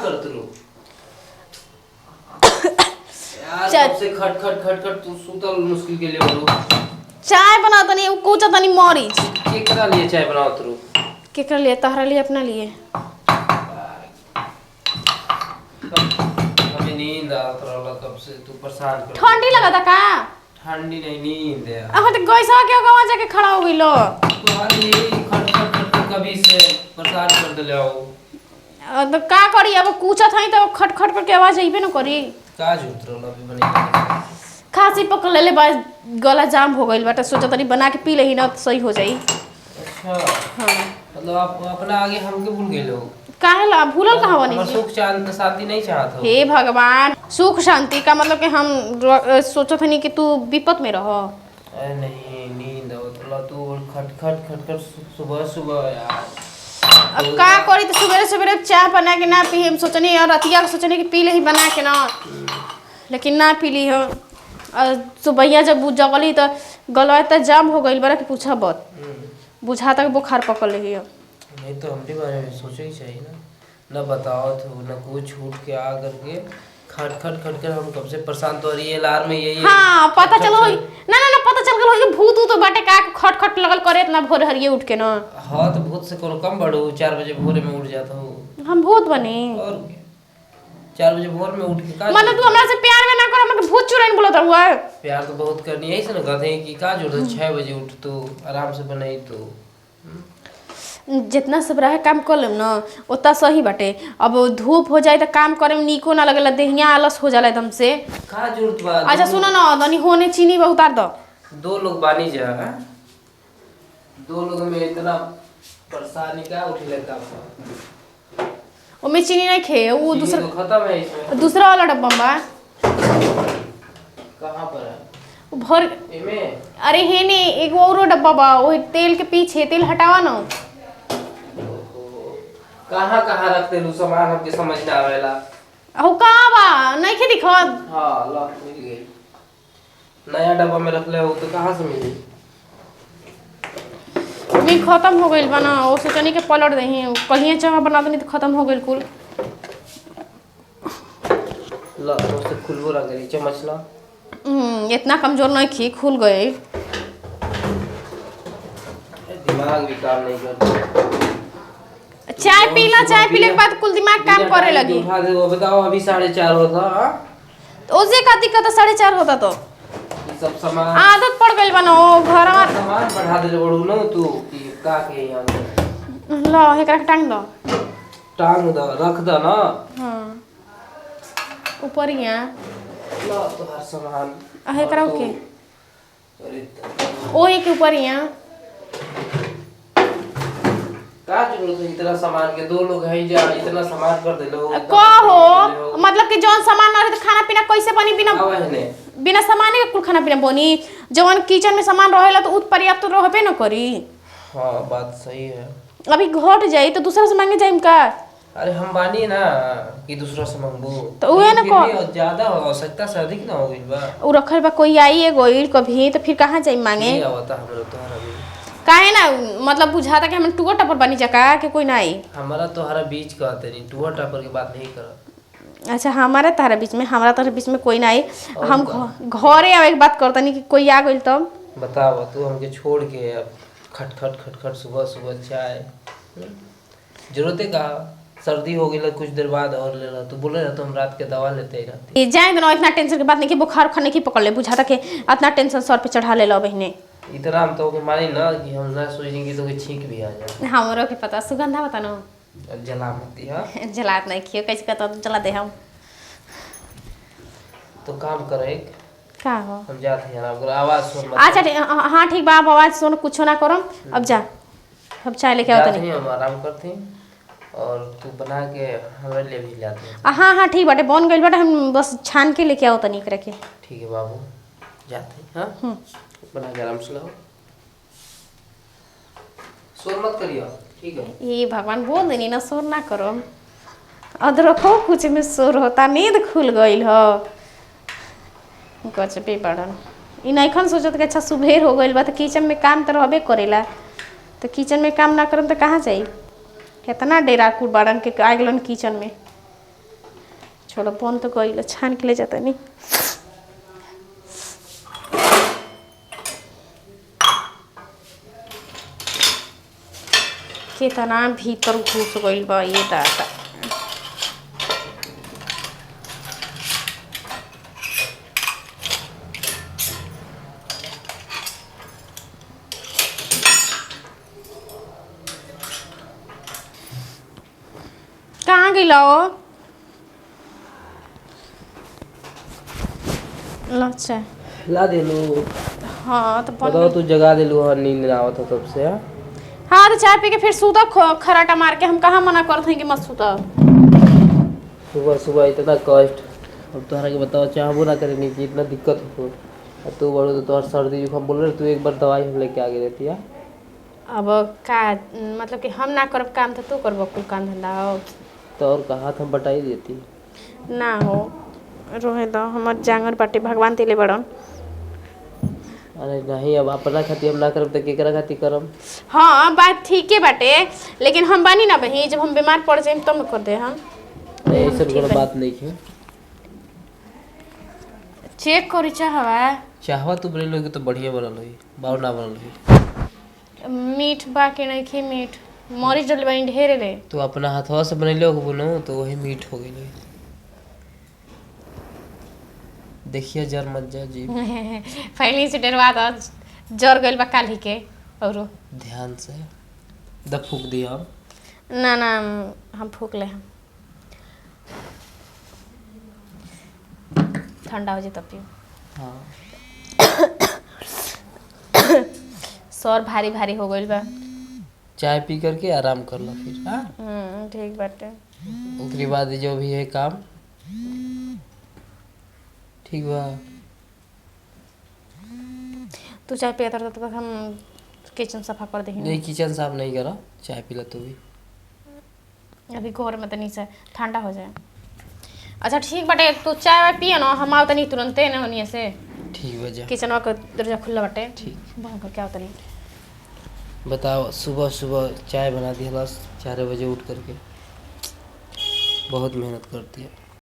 करत रो यार कब से खट खट खट खट तू सुतल मुश्किल के लिए बोलो। चाय बना तनी कुछ तनी मरीच केकरा लिए चाय बनावत रो? केकरा लिए? तहरा लिए, अपना लिए। हमें नींद आवत रहला कब से, तू परेशान कर। ठंडी लगता का? ठंडी नहीं, नींद है। तो गैसा के गवा जाके खड़ा हो गइलो। तुम्हारी खट खट खट कभी से परेशान कर देले हो। तो का करी, अब पूछत हई तो खट खट करके आवाज आइबे न करी। का झूठ रहला अभी बनी। खांसी पकड़ लेले बा, गला जाम हो गइल बाटे, सोचा तनी बना के पी लेही ना तो सही हो जाई। अच्छा हां मतलब आप अपना आगे हमके भूल गए लोग। काहे ला भूलल कहां बनी जी? सुख शांति नहीं चाहत हो। हे भगवान, सुख शांति का मतलब कि हम सोचत हनी कि तू विपत में रह। अरे नहीं, नींद आवत तू खट खट खट खट सुबह सुबह यार। अब का करी, तो सवेरे सवेरे चाय बना के ना पी, हम सोचनी और रतिया सोचनी कि पी लेही बना के ना, लेकिन ना पीली हो। सुबहिया जब जगली तो गलवा इतना जाम हो गइल बड़ा कि पूछा बत, बुझा तक बुखार पकड़ लेही हो। नहीं तो हमरे बारे में सोचे ही चाहिए ना बताओ तो ना कुछ छूट के आ करके खट खट खट कर हम कब से परेशान तो रही है। अलार्म में यही हां पता चलो ना पता चल गल हो भूत तो बाटे का खट खट लगल करे इतना भोर हरिये उठ के ना। हां तो भूत से कोनो कम बड़ो, 4 बजे भोर में उठ जाता हूं। हम भूत बने और 4 बजे भोर में उठ के का मतलब तू हमरा से प्यार में ना कर, हमके भूत चुड़ैल बोलत हुआ। प्यार तो बहुत करनी है, ऐसे ना कहते हैं कि का जरूरत 6 बजे उठ तो आराम से बनाई तो जितना सब रहे काम कर लेम ना उतना सही बाटे। अब धूप हो जाए तो काम करे में नीको ना लगेला, देहिया आलस हो जाला एकदम से। का जरूरत बा? अच्छा सुनो ना, दनी होने चीनी बहुत उतार दो। 2 लोग बानी जा, 2 लोग में इतना परेशानी का उठले का? ओमे चीनी नहीं खे, वो दूसरा तो खत्म है इसमें। दूसरा वाला डब्बा बा। कहां पर है वो भर एमे? अरे हे ने एक और डब्बा बा, वो तेल के पीछे, तेल हटावा ना। कहां कहां रखते लू सामान, हमके समझ ना आवेला। हो कहां बा? नहीं खे दिखत। हां ला मिल गई। नया डब्बा में रख ले हो तो कहां से मिली? मी खत्म हो गइल बा ना, वो सोचनी के पलट दही, कहिए चाह बना दनी तो खत्म हो गइल कुल। ला तो खुलबो रह गई चम्मच ला। इतना कमजोर नहीं खी, खुल गए। दिमाग भी काम नहीं करता। चाय पीला, चाय पीले के बाद कुल दिमाग काम करे लगी। उठा दे वो, बताओ अभी 4:30 होता। हां तो उसे का दिक्कत है, 4:30 होता तो ये सब सामान आदत पड़ गइल बा ना घर में। सामान बढ़ा दे बड़ू न तू कि का के यहां ला एकरा के टांग दो, टांग द रख द ना। हां ऊपर ही है ला तो हर सामान एकरा के अरे ओही के ऊपर ही है। का जरूरत है इतना सामान के? 2 लोग है जा, इतना सामान कर दे लो। का हो मतलब कि जौन सामान ना रहे तो खाना पीना कैसे बनी? बिना सामान के कुल खाना पीना बनी? जवन किचन में सामान रहेला तो उत पर्याप्त तो रहबे न करी। हां बात सही है। अभी घट जाई तो दूसरा से मांगे जाइम का? अरे हम बानी ना कि दूसरा से मांगबो तो उहे न को ज्यादा आवश्यकता से अधिक ना हो गइल बा। उ रखल बा, कोई आई है गोइल कभी तो फिर कहां जाइम मांगे? ये आवता हमरो तोहरा भी काहे ना, मतलब बुझाता कि हम टुआ टपर बनी जका के कोई ना आई। हमारा तोहरा बीच कहते नहीं, टुआ टापर की बात नहीं कर। अच्छा हमारे तारा बीच में, हमारा तारा बीच में कोई ना आई। हम घरे आवे के बात करतनी कि कोई आ गइल तब। बताओ तू हमके छोड़ के अब खट खट खट खट सुबह सुबह चाय जरूरत है का? सर्दी हो गई कुछ देर बाद और ले ला। तू बोले ना तो हम रात के दवा लेते ही रहते। ये जाए ना, इतना टेंशन के बात नहीं कि बुखार खाने की पकड़ ले, बुझाता कि इतना टेंशन सर पे चढ़ा ले लो बहने। इतना हम तो मानी ना कि हम ना सोचेंगे तो छींक भी आ जाए। हमरो के पता, सुगंधा बता ना। जला मती है जलात नहीं खियो, कैसे कहता तो जला दे हम। तो काम करे का हो हम जाते हैं ना, आवाज सुन मत। अच्छा हां ठीक बा, आवाज सुन, कुछ ना करम। अब जा, अब चाय लेके आओ तनी। हम आराम करते हैं और तू बना के हमारे लिए भी लाते हैं। हां ठीक बाटे, बन गइल बाटे, हम बस छान के लेके आओ तनी एकरा के। ठीक है बाबू, जाते हैं। हां बना के आराम से लाओ, शोर मत करियो, ठीक है? ये भगवान बोल देनी ना शोर ना करो। अदरको कुछ में शोर होता, नींद खुल गइल हो कुछ भी पड़न। इ नइखन सोचत कि अच्छा सुबेर हो गइल बा तो किचन में काम तो रहबे करेला, तो किचन में काम ना करम तो कहाँ जाई? कितना डेरा कुल बाड़न के आ गलन किचन में। छोड़ो बन तो गई छान के ले जाता नहीं। कितना भीतर घुस गई बा ये दादा। कहाँ गई लो? अच्छा ला देलू। हाँ तो बताओ तू जगा देलू और नींद ना आवत हो तब से। हाँ तो चाय पी के फिर सूता खराटा मार के हम कहाँ मना करते हैं कि मत सूता। सुबह सुबह इतना कष्ट। अब तुम्हारा के बताओ चाहबो ना करे नहीं कि इतना दिक्कत हो। अब तू बड़ो तो तुम्हारा सर्दी जुकाम बोल रहे तू एक बार दवाई हम लेके आगे रहती है। अब का मतलब कि हम ना करब काम तो तू करब कुल काम धंधा हो तो और का हाथ हम बटाई देती। ना हो रोहे दो हमर जांगर बाटे भगवान तेले बड़न। अरे नहीं अब अपना खातिर हम ना करब तो केकरा खातिर करब। हाँ बात ठीक है बाटे लेकिन हम बानी ना बही जब हम बीमार पड़ जाए तब न कर दे हम। ऐसा कोनो बात नहीं है। चेक करी चाहवा चाहवा तू बने लोगे तो बढ़िया बनल होई बाउ ना बनल होई। मीठ बा के नहीं खे मीठ मरीच डल बनी ढेरे ले। तू अपना हाथवा से बनैले हो बोलो तो वही मीठ हो गई। देखिए जर मत जा जी। पहले से डरवा दो जर गइल बा काली के और ध्यान से द फूक दिया हम। ना ना हम फूक ले हम ठंडा हो जाए तब पियो। हाँ सर भारी भारी हो गइल बा। चाय पी करके आराम कर लो फिर। हाँ ठीक बाटे। उसके बाद जो भी है काम ठीक बा। तू चाय पिया तब तक हम किचन सफा कर देंगे। नहीं किचन साफ नहीं करा चाय पी ला तू भी। अभी घर में तनी से ठंडा हो जाए। अच्छा ठीक बाटे तू चाय वाय पिया ना हम आओ तनी तुरंते ना होनी से। ठीक बजा किचन का दरवाजा खुला बाटे। ठीक बंद करके आओ तनी। बताओ सुबह सुबह चाय बना दी 4 बजे उठ करके बहुत मेहनत करती है।